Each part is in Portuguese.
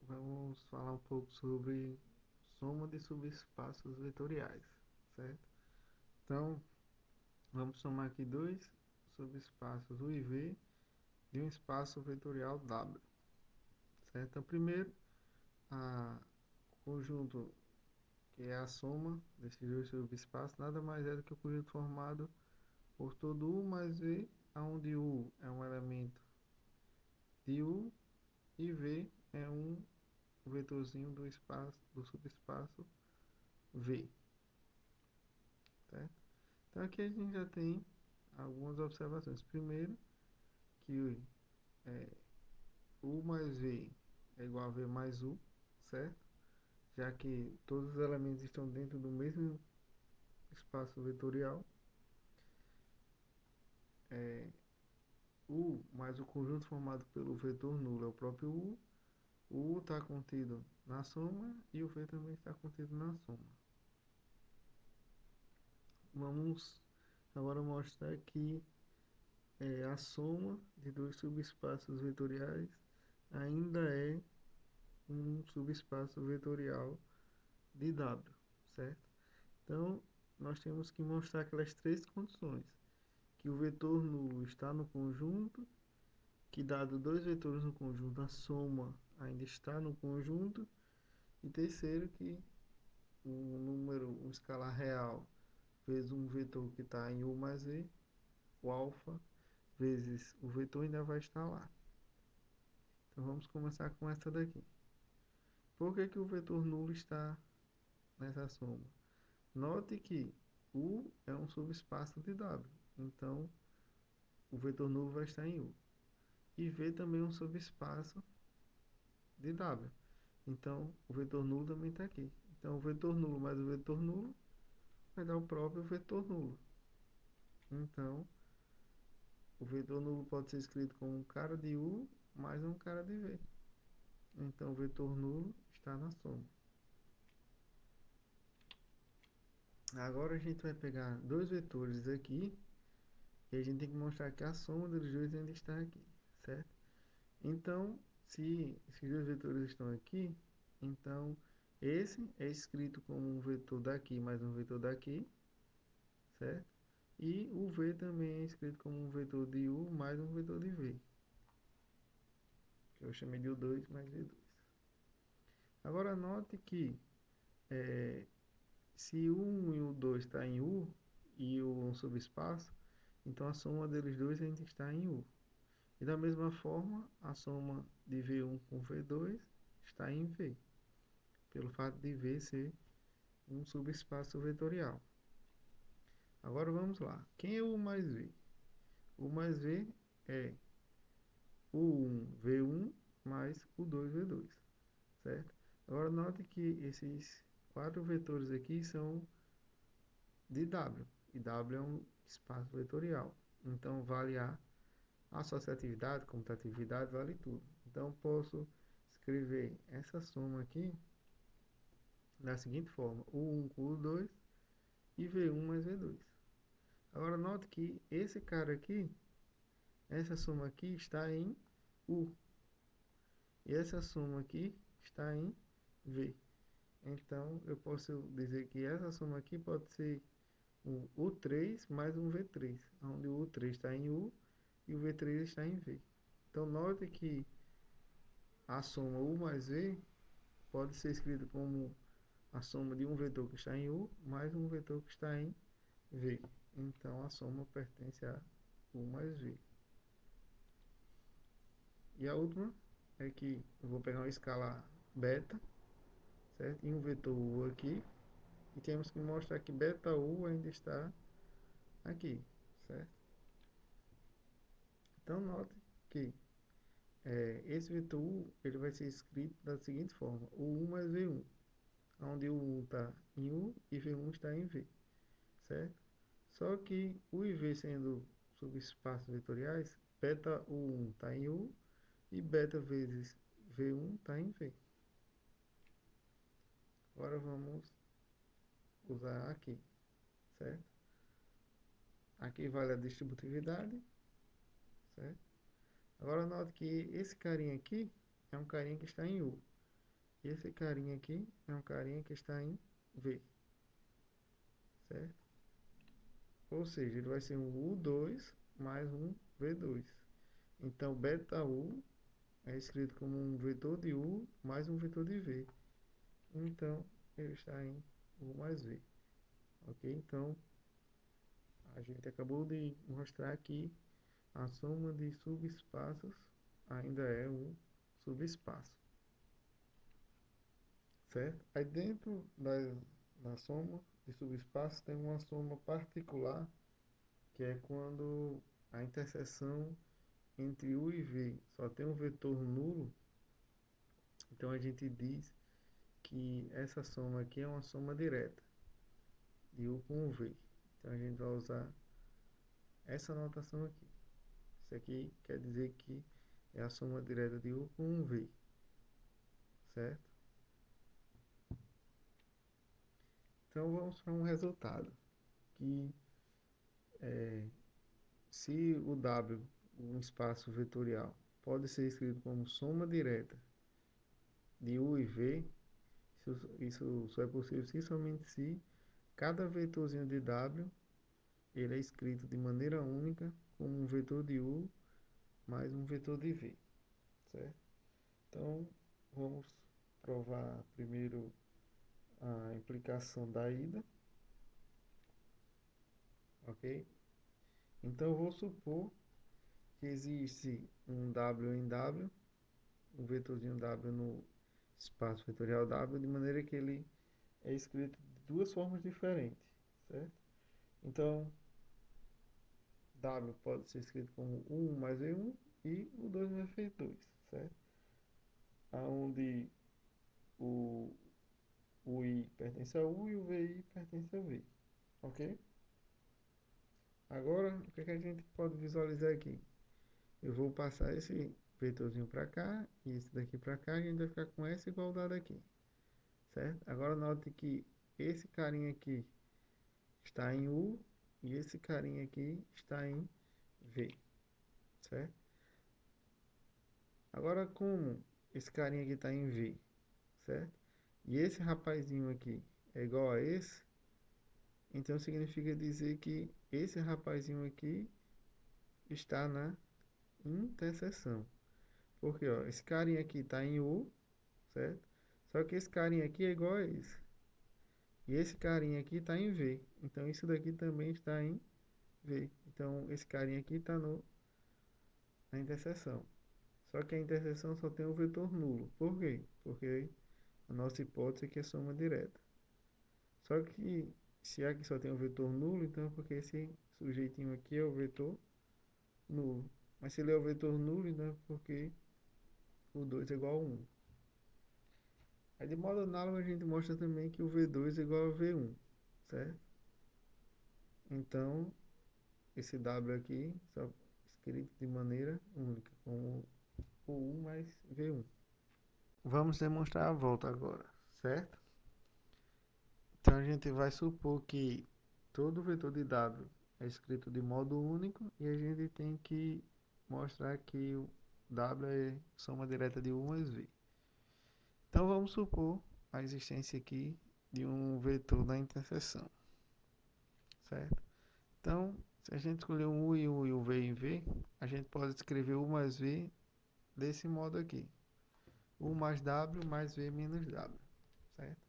vamos falar um pouco sobre soma de subespaços vetoriais, certo? Então, vamos somar aqui dois subespaços U e V de um espaço vetorial W, certo? Então, primeiro, o conjunto que é a soma desses dois subespaços nada mais é do que o conjunto formado por todo U mais V, onde U é um elemento de U e V é um vetorzinho do espaço do subespaço V, certo? Então aqui a gente já tem algumas observações. Primeiro, que U mais V é igual a V mais U, certo? Já que todos os elementos estão dentro do mesmo espaço vetorial. U mais o conjunto formado pelo vetor nulo é o próprio U. O U está contido na soma e o V também está contido na soma. Vamos agora mostrar que a soma de dois subespaços vetoriais ainda é um subespaço vetorial de W, certo? Então, nós temos que mostrar aquelas três condições: que o vetor nulo está no conjunto, que dado dois vetores no conjunto, a soma ainda está no conjunto, e terceiro, que um número, um escalar real, vezes um vetor que está em U mais V, o alfa, vezes o vetor ainda vai estar lá. Então vamos começar com essa daqui. Por que o vetor nulo está nessa soma? Note que U é um subespaço de W, então o vetor nulo vai estar em U. E V também é um subespaço de W, então o vetor nulo também está aqui. Então o vetor nulo mais o vetor nulo vai dar o próprio vetor nulo. Então o vetor nulo pode ser escrito como um cara de U mais um cara de V. Então o vetor nulo está na soma. Agora a gente vai pegar dois vetores aqui e a gente tem que mostrar que a soma dos dois ainda está aqui, certo? Então, se esses dois vetores estão aqui, então esse é escrito como um vetor daqui mais um vetor daqui, certo? E o V também é escrito como um vetor de U mais um vetor de V, que eu chamei de U2 mais V2. Agora note que se o 1 e o 2 está em U e o 1 subespaço, então a soma deles dois ainda está em U. E da mesma forma, a soma de V1 com V2 está em V, pelo fato de V ser um subespaço vetorial. Agora vamos lá. Quem é U mais V? U mais V é U1 V1 mais U2 V2, certo? Agora note que esses quatro vetores aqui são de W, e W é um espaço vetorial. Então vale a associatividade, comutatividade, vale tudo. Então posso escrever essa soma aqui da seguinte forma: U1 com U2 e V1 mais V2. Agora note que esse cara aqui, essa soma aqui está em U, e essa soma aqui está em V. Então eu posso dizer que essa soma aqui pode ser um U3 mais um V3, onde o U3 está em U e o V3 está em V. Então note que a soma U mais V pode ser escrita como a soma de um vetor que está em U mais um vetor que está em V. Então a soma pertence a U mais V. E a última é que eu vou pegar uma escala beta, certo? E um vetor U aqui. E temos que mostrar que beta U ainda está aqui, certo? Então note que esse vetor U ele vai ser escrito da seguinte forma: U1 mais V1, onde o U1 está em U e V1 está em V, certo? Só que U e V sendo subespaços vetoriais, beta U1 está em U e beta vezes V1 está em V. Agora vamos usar aqui, certo? Aqui vale a distributividade, certo? Agora note que esse carinha aqui é um carinha que está em U. E esse carinha aqui é um carinha que está em V, certo? Ou seja, ele vai ser um U2 mais um V2. Então, beta U é escrito como um vetor de U mais um vetor de V. Então, ele está em U mais V. Ok? Então, a gente acabou de mostrar que a soma de subespaços ainda é um subespaço. Certo? Aí dentro da soma de subespaços tem uma soma particular, que é quando a interseção entre U e V só tem um vetor nulo. Então a gente diz que essa soma aqui é uma soma direta de U com V. Então a gente vai usar essa notação aqui. Isso aqui quer dizer que é a soma direta de U com V, certo? Então vamos para um resultado que se o W, um espaço vetorial, pode ser escrito como soma direta de U e V, isso só é possível se somente se cada vetorzinho de W ele é escrito de maneira única como um vetor de U mais um vetor de V, certo? Então, vamos provar primeiro a implicação da ida, ok? Então, eu vou supor que existe um W em W, um vetorzinho W no espaço vetorial W, de maneira que ele é escrito de duas formas diferentes, certo? Então, W pode ser escrito como U1 mais V1 e U2 mais V2, certo? Onde o I pertence a U e o VI pertence a V, ok? Agora, o que é que a gente pode visualizar aqui? Eu vou passar esse vetorzinho para cá e esse daqui para cá, e a gente vai ficar com essa igualdade aqui, certo? Agora note que esse carinha aqui está em U e esse carinha aqui está em V, certo? Agora, como esse carinha aqui está em V, certo? E esse rapazinho aqui é igual a esse, então significa dizer que esse rapazinho aqui está na interseção. Porque, ó, esse carinha aqui está em U, certo? Só que esse carinha aqui é igual a esse. E esse carinha aqui está em V. Então, isso daqui também está em V. Então, esse carinha aqui está na interseção. Só que a interseção só tem um vetor nulo. Por quê? Porque a nossa hipótese é que é soma direta. Só que se aqui só tem um vetor nulo, então é porque esse sujeitinho aqui é o vetor nulo. Mas se ele é o vetor nulo, então é porque o 2 é igual a 1. Aí de modo análogo a gente mostra também que o V2 é igual a V1, certo? Então, esse W aqui só escrito de maneira única, como o 1 mais V1. Vamos demonstrar a volta agora, certo? Então a gente vai supor que todo vetor de W é escrito de modo único e a gente tem que mostrar que o W é soma direta de U mais V. Então vamos supor a existência aqui de um vetor na interseção, certo? Então, se a gente escolher um U e U e o V em V, a gente pode escrever U mais V desse modo aqui. U mais W mais V menos W, certo?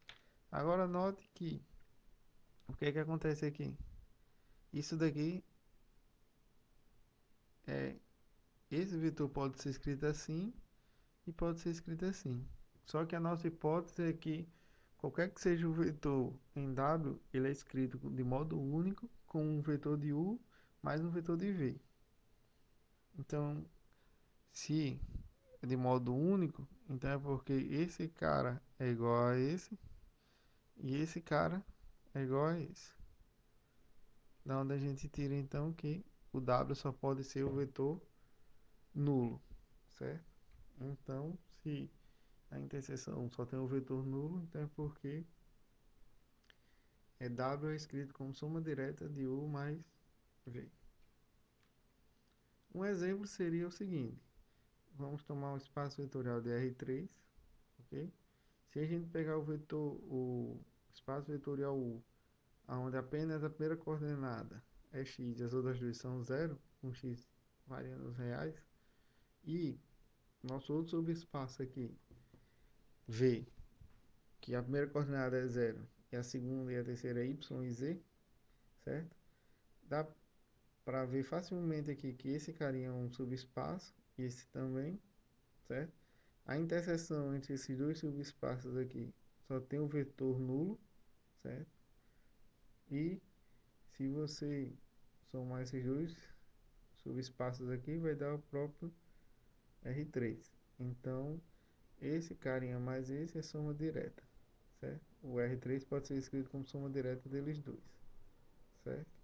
Agora note que o que é que acontece aqui? Isso daqui é esse vetor pode ser escrito assim e pode ser escrito assim. Só que a nossa hipótese é que qualquer que seja o vetor em W, ele é escrito de modo único com um vetor de U mais um vetor de V. Então, se é de modo único, então é porque esse cara é igual a esse e esse cara é igual a esse. Da onde a gente tira então que o W só pode ser o vetor nulo, certo? Então, se a interseção só tem o vetor nulo, então é porque W é escrito como soma direta de U mais V. Um exemplo seria o seguinte: vamos tomar um espaço vetorial de R3, ok? Se a gente pegar o espaço vetorial U, onde apenas a primeira coordenada é x e as outras duas são zero, com x variando os reais, e nosso outro subespaço aqui, V, que a primeira coordenada é zero, e a segunda e a terceira é y e z, certo? Dá para ver facilmente aqui que esse carinha é um subespaço, e esse também, certo? A interseção entre esses dois subespaços aqui só tem o vetor nulo, certo? E se você somar esses dois subespaços aqui, vai dar o próprio R3. Então, esse carinha mais esse é soma direta, certo? O R3 pode ser escrito como soma direta deles dois, certo?